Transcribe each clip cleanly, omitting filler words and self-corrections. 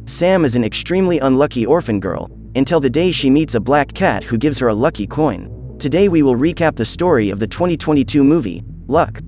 Sam is an extremely unlucky orphan girl, until the day she meets a black cat who gives her a lucky coin. Today we will recap the story of the 2022 movie, Luck.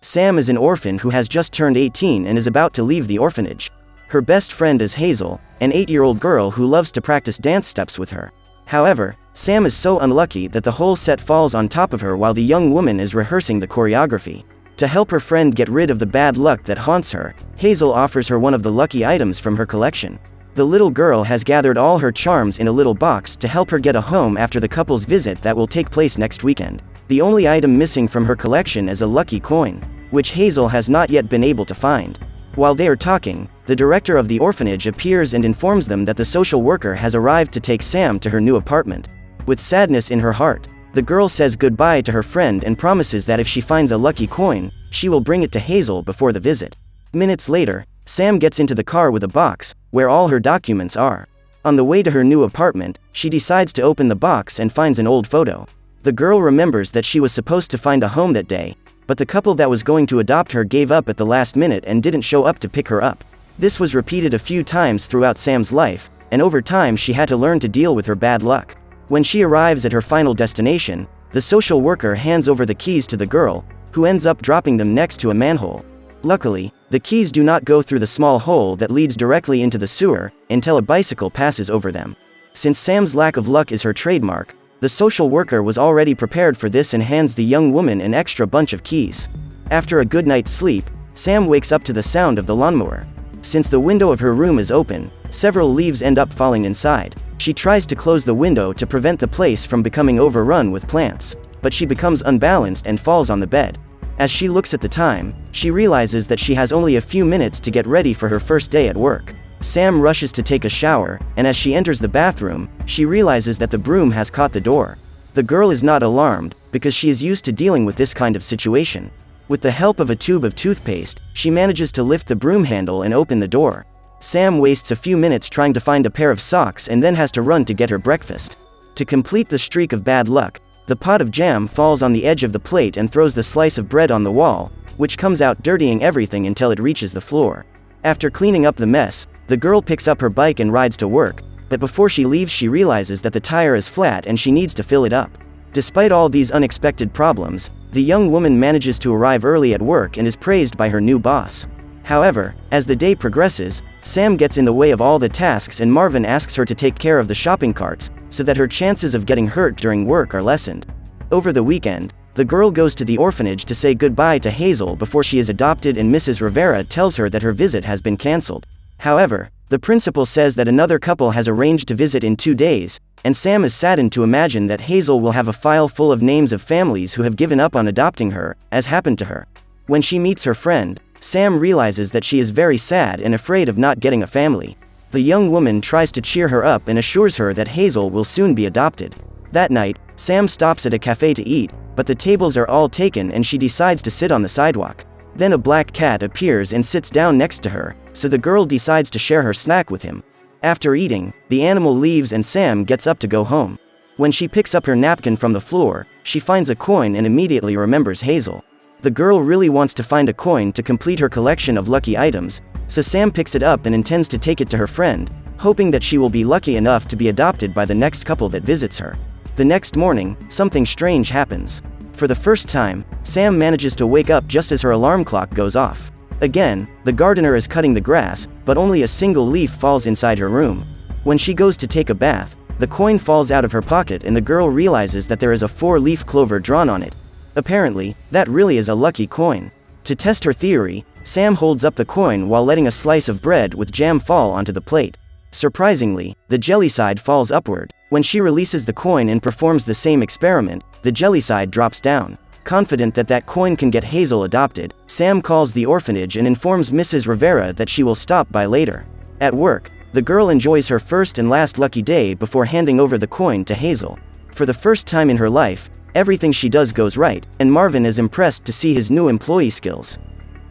Sam is an orphan who has just turned 18 and is about to leave the orphanage. Her best friend is Hazel, an 8-year-old girl who loves to practice dance steps with her. However, Sam is so unlucky that the whole set falls on top of her while the young woman is rehearsing the choreography. To help her friend get rid of the bad luck that haunts her, Hazel offers her one of the lucky items from her collection. The little girl has gathered all her charms in a little box to help her get a home after the couple's visit that will take place next weekend. The only item missing from her collection is a lucky coin, which Hazel has not yet been able to find. While they are talking, the director of the orphanage appears and informs them that the social worker has arrived to take Sam to her new apartment. With sadness in her heart, the girl says goodbye to her friend and promises that if she finds a lucky coin, she will bring it to Hazel before the visit. Minutes later, Sam gets into the car with a box, where all her documents are. On the way to her new apartment, she decides to open the box and finds an old photo. The girl remembers that she was supposed to find a home that day, but the couple that was going to adopt her gave up at the last minute and didn't show up to pick her up. This was repeated a few times throughout Sam's life, and over time she had to learn to deal with her bad luck. When she arrives at her final destination, the social worker hands over the keys to the girl, who ends up dropping them next to a manhole. Luckily, the keys do not go through the small hole that leads directly into the sewer until a bicycle passes over them. Since Sam's lack of luck is her trademark, the social worker was already prepared for this and hands the young woman an extra bunch of keys. After a good night's sleep, Sam wakes up to the sound of the lawnmower. Since the window of her room is open, several leaves end up falling inside. She tries to close the window to prevent the place from becoming overrun with plants, but she becomes unbalanced and falls on the bed. As she looks at the time, she realizes that she has only a few minutes to get ready for her first day at work. Sam rushes to take a shower, and as she enters the bathroom, she realizes that the broom has caught the door. The girl is not alarmed, because she is used to dealing with this kind of situation. With the help of a tube of toothpaste, she manages to lift the broom handle and open the door. Sam wastes a few minutes trying to find a pair of socks and then has to run to get her breakfast. To complete the streak of bad luck, the pot of jam falls on the edge of the plate and throws the slice of bread on the wall, which comes out dirtying everything until it reaches the floor. After cleaning up the mess, the girl picks up her bike and rides to work, but before she leaves she realizes that the tire is flat and she needs to fill it up. Despite all these unexpected problems, the young woman manages to arrive early at work and is praised by her new boss. However, as the day progresses, Sam gets in the way of all the tasks and Marvin asks her to take care of the shopping carts, so that her chances of getting hurt during work are lessened. Over the weekend, the girl goes to the orphanage to say goodbye to Hazel before she is adopted and Mrs. Rivera tells her that her visit has been cancelled. However, the principal says that another couple has arranged to visit in 2 days, and Sam is saddened to imagine that Hazel will have a file full of names of families who have given up on adopting her, as happened to her. When she meets her friend, Sam realizes that she is very sad and afraid of not getting a family. The young woman tries to cheer her up and assures her that Hazel will soon be adopted. That night, Sam stops at a cafe to eat, but the tables are all taken and she decides to sit on the sidewalk. Then a black cat appears and sits down next to her, so the girl decides to share her snack with him. After eating, the animal leaves and Sam gets up to go home. When she picks up her napkin from the floor, she finds a coin and immediately remembers Hazel. The girl really wants to find a coin to complete her collection of lucky items, so Sam picks it up and intends to take it to her friend, hoping that she will be lucky enough to be adopted by the next couple that visits her. The next morning, something strange happens. For the first time, Sam manages to wake up just as her alarm clock goes off. Again, the gardener is cutting the grass, but only a single leaf falls inside her room. When she goes to take a bath, the coin falls out of her pocket and the girl realizes that there is a 4-leaf clover drawn on it. Apparently, that really is a lucky coin. To test her theory, Sam holds up the coin while letting a slice of bread with jam fall onto the plate. Surprisingly, the jelly side falls upward. When she releases the coin and performs the same experiment, the jelly side drops down. Confident that that coin can get Hazel adopted, Sam calls the orphanage and informs Mrs. Rivera that she will stop by later. At work, the girl enjoys her first and last lucky day before handing over the coin to Hazel. For the first time in her life, everything she does goes right, and Marvin is impressed to see his new employee skills.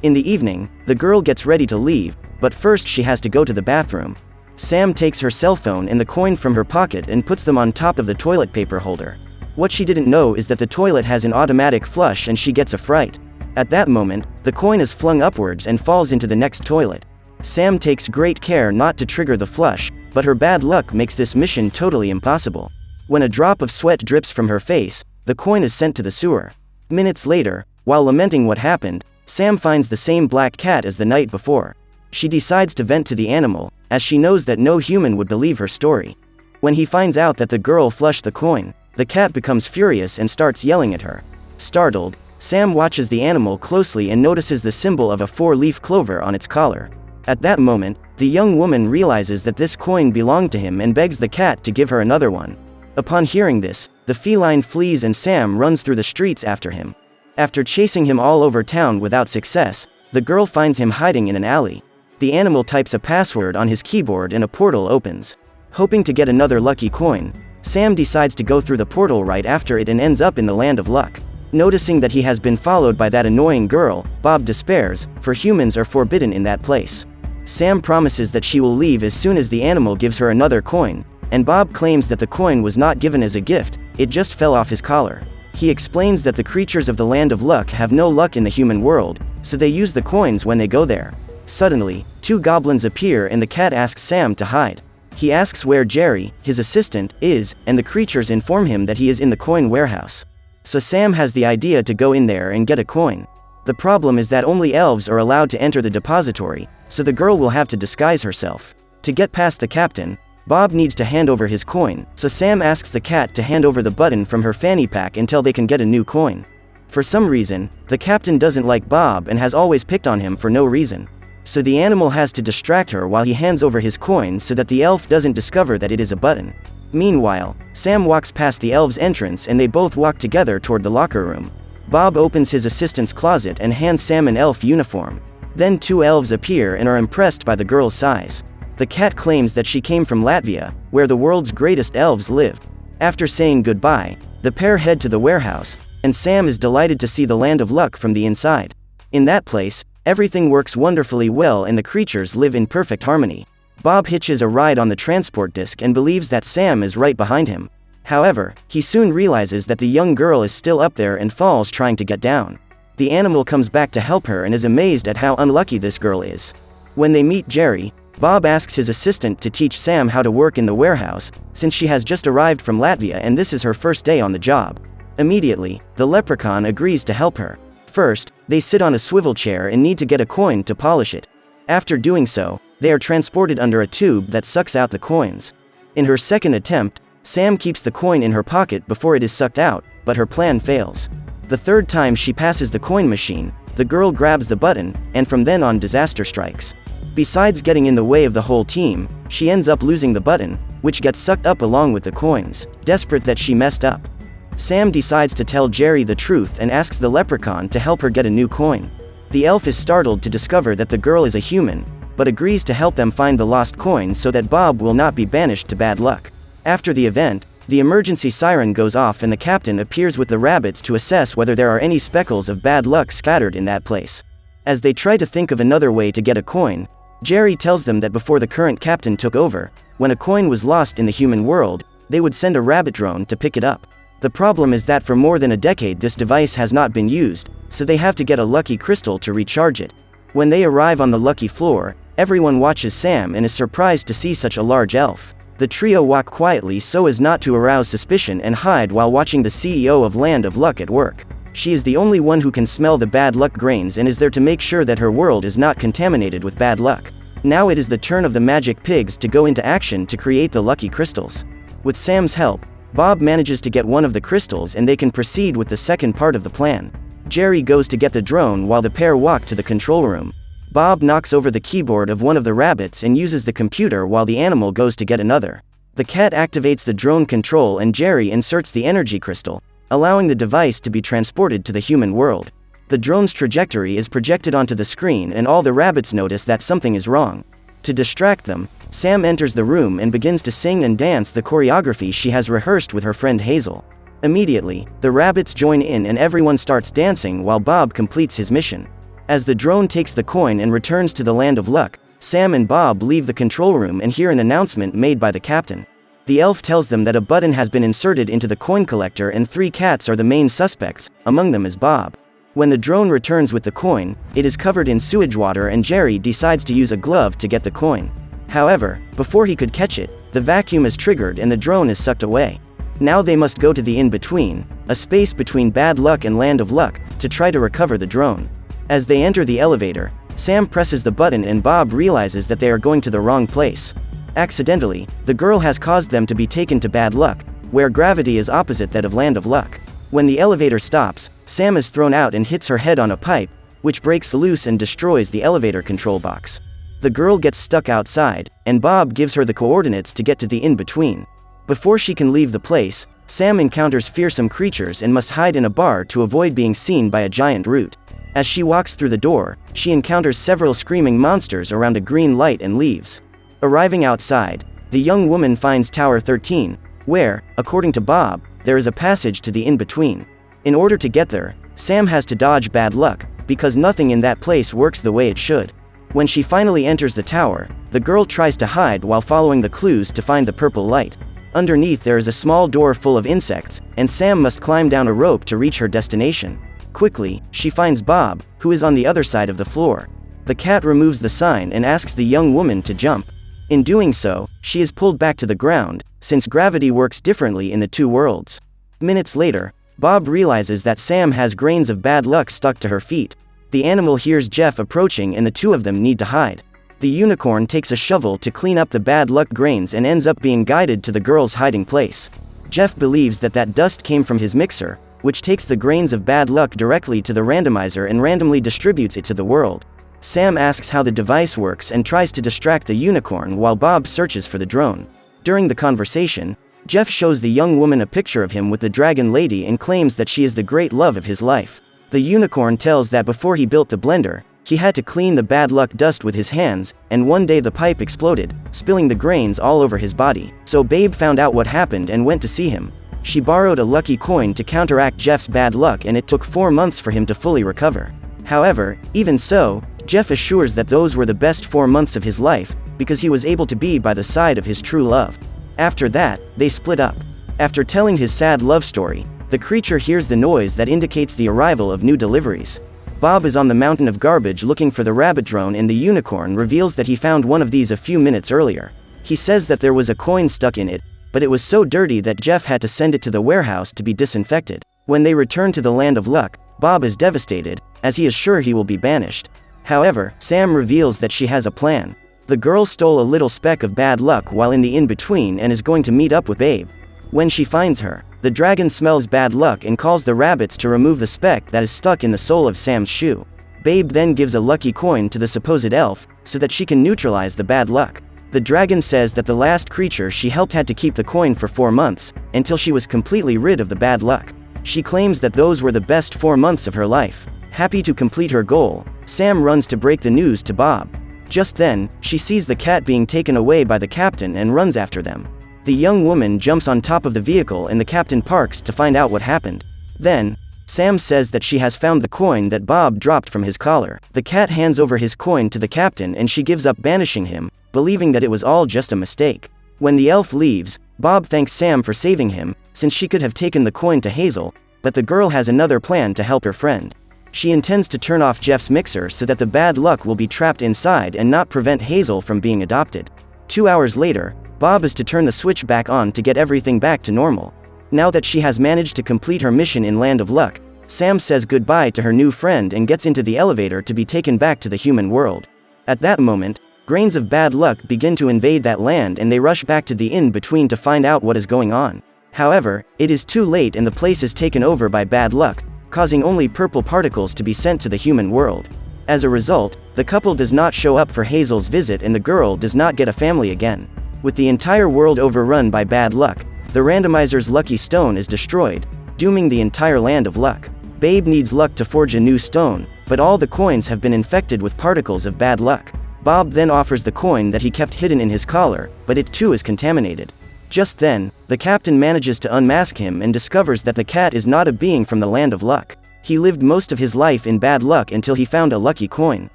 In the evening, the girl gets ready to leave, but first she has to go to the bathroom. Sam takes her cell phone and the coin from her pocket and puts them on top of the toilet paper holder. What she didn't know is that the toilet has an automatic flush and she gets a fright. At that moment, the coin is flung upwards and falls into the next toilet. Sam takes great care not to trigger the flush, but her bad luck makes this mission totally impossible. When a drop of sweat drips from her face, the coin is sent to the sewer. Minutes later, while lamenting what happened, Sam finds the same black cat as the night before. She decides to vent to the animal, as she knows that no human would believe her story. When he finds out that the girl flushed the coin, the cat becomes furious and starts yelling at her. Startled, Sam watches the animal closely and notices the symbol of a 4-leaf clover on its collar. At that moment, the young woman realizes that this coin belonged to him and begs the cat to give her another one. Upon hearing this, the feline flees and Sam runs through the streets after him. After chasing him all over town without success, the girl finds him hiding in an alley. The animal types a password on his keyboard and a portal opens. Hoping to get another lucky coin, Sam decides to go through the portal right after it and ends up in the Land of Luck. Noticing that he has been followed by that annoying girl, Bob despairs, for humans are forbidden in that place. Sam promises that she will leave as soon as the animal gives her another coin, and Bob claims that the coin was not given as a gift, it just fell off his collar. He explains that the creatures of the Land of Luck have no luck in the human world, so they use the coins when they go there. Suddenly, 2 goblins appear and the cat asks Sam to hide. He asks where Jerry, his assistant, is, and the creatures inform him that he is in the coin warehouse. So Sam has the idea to go in there and get a coin. The problem is that only elves are allowed to enter the depository, so the girl will have to disguise herself. To get past the captain, Bob needs to hand over his coin, so Sam asks the cat to hand over the button from her fanny pack until they can get a new coin. For some reason, the captain doesn't like Bob and has always picked on him for no reason. So the animal has to distract her while he hands over his coin so that the elf doesn't discover that it is a button. Meanwhile, Sam walks past the elf's entrance and they both walk together toward the locker room. Bob opens his assistant's closet and hands Sam an elf uniform. Then 2 elves appear and are impressed by the girl's size. The cat claims that she came from Latvia, where the world's greatest elves live. After saying goodbye, the pair head to the warehouse, and Sam is delighted to see the Land of Luck from the inside. In that place, everything works wonderfully well and the creatures live in perfect harmony. Bob hitches a ride on the transport disc and believes that Sam is right behind him. However, he soon realizes that the young girl is still up there and falls trying to get down. The animal comes back to help her and is amazed at how unlucky this girl is. When they meet Jerry, Bob asks his assistant to teach Sam how to work in the warehouse, since she has just arrived from Latvia and this is her first day on the job. Immediately, the leprechaun agrees to help her. First, they sit on a swivel chair and need to get a coin to polish it. After doing so, they are transported under a tube that sucks out the coins. In her second attempt, Sam keeps the coin in her pocket before it is sucked out, but her plan fails. The third time she passes the coin machine, the girl grabs the button, and from then on disaster strikes. Besides getting in the way of the whole team, she ends up losing the button, which gets sucked up along with the coins. Desperate that she messed up, Sam decides to tell Jerry the truth and asks the leprechaun to help her get a new coin. The elf is startled to discover that the girl is a human, but agrees to help them find the lost coin so that Bob will not be banished to bad luck. After the event, the emergency siren goes off and the captain appears with the rabbits to assess whether there are any speckles of bad luck scattered in that place. As they try to think of another way to get a coin, Jerry tells them that before the current captain took over, when a coin was lost in the human world, they would send a rabbit drone to pick it up. The problem is that for more than a decade this device has not been used, so they have to get a lucky crystal to recharge it. When they arrive on the lucky floor, everyone watches Sam and is surprised to see such a large elf. The trio walk quietly so as not to arouse suspicion and hide while watching the CEO of Land of Luck at work. She is the only one who can smell the bad luck grains and is there to make sure that her world is not contaminated with bad luck. Now it is the turn of the magic pigs to go into action to create the lucky crystals. With Sam's help, Bob manages to get one of the crystals and they can proceed with the second part of the plan. Jerry goes to get the drone while the pair walk to the control room. Bob knocks over the keyboard of one of the rabbits and uses the computer while the animal goes to get another. The cat activates the drone control and Jerry inserts the energy crystal, allowing the device to be transported to the human world. The drone's trajectory is projected onto the screen and all the rabbits notice that something is wrong. To distract them, Sam enters the room and begins to sing and dance the choreography she has rehearsed with her friend Hazel. Immediately, the rabbits join in and everyone starts dancing while Bob completes his mission. As the drone takes the coin and returns to the Land of Luck, Sam and Bob leave the control room and hear an announcement made by the captain. The elf tells them that a button has been inserted into the coin collector and 3 cats are the main suspects, among them is Bob. When the drone returns with the coin, it is covered in sewage water and Jerry decides to use a glove to get the coin. However, before he could catch it, the vacuum is triggered and the drone is sucked away. Now they must go to the in-between, a space between bad luck and land of luck, to try to recover the drone. As they enter the elevator, Sam presses the button and Bob realizes that they are going to the wrong place. Accidentally, the girl has caused them to be taken to bad luck, where gravity is opposite that of land of luck. When the elevator stops, Sam is thrown out and hits her head on a pipe, which breaks loose and destroys the elevator control box. The girl gets stuck outside, and Bob gives her the coordinates to get to the in-between. Before she can leave the place, Sam encounters fearsome creatures and must hide in a bar to avoid being seen by a giant root. As she walks through the door, she encounters several screaming monsters around a green light and leaves. Arriving outside, the young woman finds Tower 13, where, according to Bob, there is a passage to the in-between. In order to get there, Sam has to dodge bad luck, because nothing in that place works the way it should. When she finally enters the tower, the girl tries to hide while following the clues to find the purple light. Underneath there is a small door full of insects, and Sam must climb down a rope to reach her destination. Quickly, she finds Bob, who is on the other side of the floor. The cat removes the sign and asks the young woman to jump. In doing so, she is pulled back to the ground, since gravity works differently in the two worlds. Minutes later, Bob realizes that Sam has grains of bad luck stuck to her feet. The animal hears Jeff approaching and the two of them need to hide. The unicorn takes a shovel to clean up the bad luck grains and ends up being guided to the girl's hiding place. Jeff believes that dust came from his mixer, which takes the grains of bad luck directly to the randomizer and randomly distributes it to the world. Sam asks how the device works and tries to distract the unicorn while Bob searches for the drone. During the conversation, Jeff shows the young woman a picture of him with the dragon lady and claims that she is the great love of his life. The unicorn tells that before he built the blender, he had to clean the bad luck dust with his hands, and one day the pipe exploded, spilling the grains all over his body. So Babe found out what happened and went to see him. She borrowed a lucky coin to counteract Jeff's bad luck and it took 4 months for him to fully recover. However, even so, Jeff assures that those were the best 4 months of his life, because he was able to be by the side of his true love. After that, they split up. After telling his sad love story, the creature hears the noise that indicates the arrival of new deliveries. Bob is on the mountain of garbage looking for the rabbit drone and the unicorn reveals that he found one of these a few minutes earlier. He says that there was a coin stuck in it, but it was so dirty that Jeff had to send it to the warehouse to be disinfected. When they return to the land of luck, Bob is devastated, as he is sure he will be banished. However, Sam reveals that she has a plan. The girl stole a little speck of bad luck while in the in-between and is going to meet up with Babe. When she finds her, the dragon smells bad luck and calls the rabbits to remove the speck that is stuck in the sole of Sam's shoe. Babe then gives a lucky coin to the supposed elf, so that she can neutralize the bad luck. The dragon says that the last creature she helped had to keep the coin for 4 months, until she was completely rid of the bad luck. She claims that those were the best 4 months of her life. Happy to complete her goal, Sam runs to break the news to Bob. Just then, she sees the cat being taken away by the captain and runs after them. The young woman jumps on top of the vehicle and the captain parks to find out what happened. Then, Sam says that she has found the coin that Bob dropped from his collar. The cat hands over his coin to the captain and she gives up banishing him, believing that it was all just a mistake. When the elf leaves, Bob thanks Sam for saving him, since she could have taken the coin to Hazel, but the girl has another plan to help her friend. She intends to turn off Jeff's mixer so that the bad luck will be trapped inside and not prevent Hazel from being adopted. 2 hours later, Bob is to turn the switch back on to get everything back to normal. Now that she has managed to complete her mission in Land of Luck, Sam says goodbye to her new friend and gets into the elevator to be taken back to the human world. At that moment, grains of bad luck begin to invade that land and they rush back to the in-between to find out what is going on. However, it is too late and the place is taken over by bad luck, causing only purple particles to be sent to the human world. As a result, the couple does not show up for Hazel's visit and the girl does not get a family again. With the entire world overrun by bad luck, the randomizer's lucky stone is destroyed, dooming the entire Land of Luck. Babe needs luck to forge a new stone, but all the coins have been infected with particles of bad luck. Bob then offers the coin that he kept hidden in his collar, but it too is contaminated. Just then, the captain manages to unmask him and discovers that the cat is not a being from the Land of Luck. He lived most of his life in bad luck until he found a lucky coin.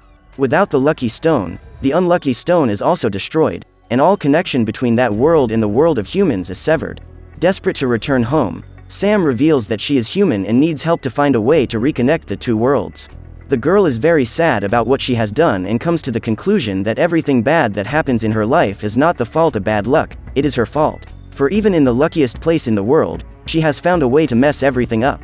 Without the lucky stone, the unlucky stone is also destroyed, and all connection between that world and the world of humans is severed. Desperate to return home, Sam reveals that she is human and needs help to find a way to reconnect the two worlds. The girl is very sad about what she has done and comes to the conclusion that everything bad that happens in her life is not the fault of bad luck, it is her fault. For even in the luckiest place in the world, she has found a way to mess everything up.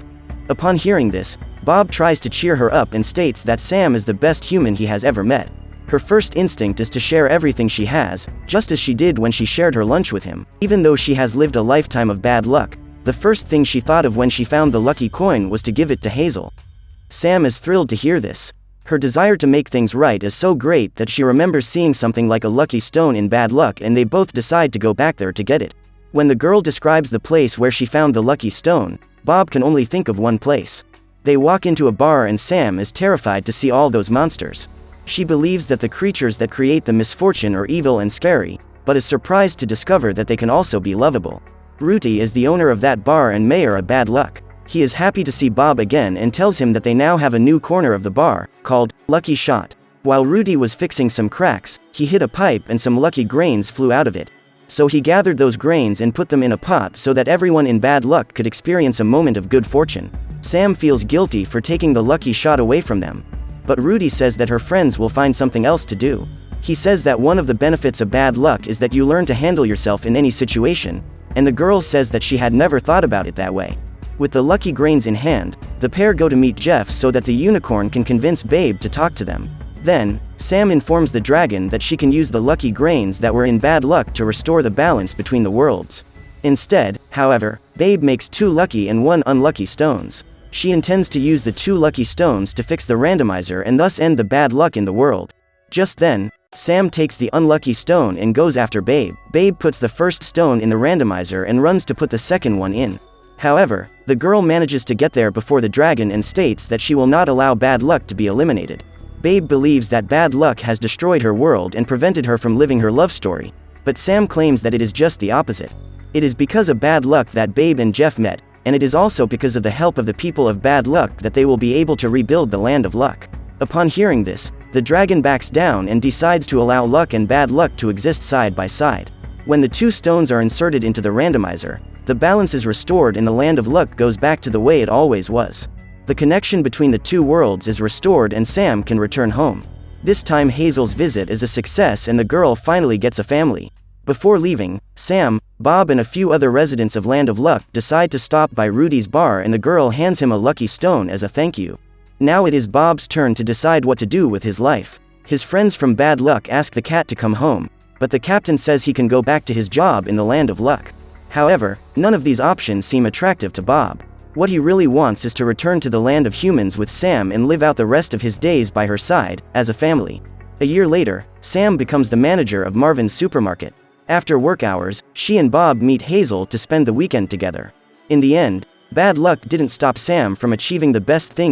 Upon hearing this, Bob tries to cheer her up and states that Sam is the best human he has ever met. Her first instinct is to share everything she has, just as she did when she shared her lunch with him. Even though she has lived a lifetime of bad luck, the first thing she thought of when she found the lucky coin was to give it to Hazel. Sam is thrilled to hear this. Her desire to make things right is so great that she remembers seeing something like a lucky stone in bad luck, and they both decide to go back there to get it. When the girl describes the place where she found the lucky stone, Bob can only think of one place. They walk into a bar and Sam is terrified to see all those monsters. She believes that the creatures that create the misfortune are evil and scary, but is surprised to discover that they can also be lovable. Rudy is the owner of that bar and mayor of Bad Luck. He is happy to see Bob again and tells him that they now have a new corner of the bar, called Lucky Shot. While Rudy was fixing some cracks, he hit a pipe and some lucky grains flew out of it. So he gathered those grains and put them in a pot so that everyone in Bad Luck could experience a moment of good fortune. Sam feels guilty for taking the lucky shot away from them. But Rudy says that her friends will find something else to do. He says that one of the benefits of bad luck is that you learn to handle yourself in any situation, and the girl says that she had never thought about it that way. With the lucky grains in hand, the pair go to meet Jeff so that the unicorn can convince Babe to talk to them. Then, Sam informs the dragon that she can use the lucky grains that were in bad luck to restore the balance between the worlds. Instead, however, Babe makes 2 lucky and 1 unlucky stones. She intends to use the 2 lucky stones to fix the randomizer and thus end the bad luck in the world. Just then, Sam takes the unlucky stone and goes after Babe. Babe puts the first stone in the randomizer and runs to put the second one in. However, the girl manages to get there before the dragon and states that she will not allow bad luck to be eliminated. Babe believes that bad luck has destroyed her world and prevented her from living her love story, but Sam claims that it is just the opposite. It is because of bad luck that Babe and Jeff met, and it is also because of the help of the people of Bad Luck that they will be able to rebuild the Land of Luck. Upon hearing this, the dragon backs down and decides to allow luck and bad luck to exist side by side. When the 2 stones are inserted into the randomizer, the balance is restored and the Land of Luck goes back to the way it always was. The connection between the 2 worlds is restored and Sam can return home. This time Hazel's visit is a success and the girl finally gets a family. Before leaving, Sam, Bob and a few other residents of Land of Luck decide to stop by Rudy's bar and the girl hands him a lucky stone as a thank you. Now it is Bob's turn to decide what to do with his life. His friends from Bad Luck ask the cat to come home, but the captain says he can go back to his job in the Land of Luck. However, none of these options seem attractive to Bob. What he really wants is to return to the land of humans with Sam and live out the rest of his days by her side, as a family. A year later, Sam becomes the manager of Marvin's supermarket. After work hours, she and Bob meet Hazel to spend the weekend together. In the end, bad luck didn't stop Sam from achieving the best things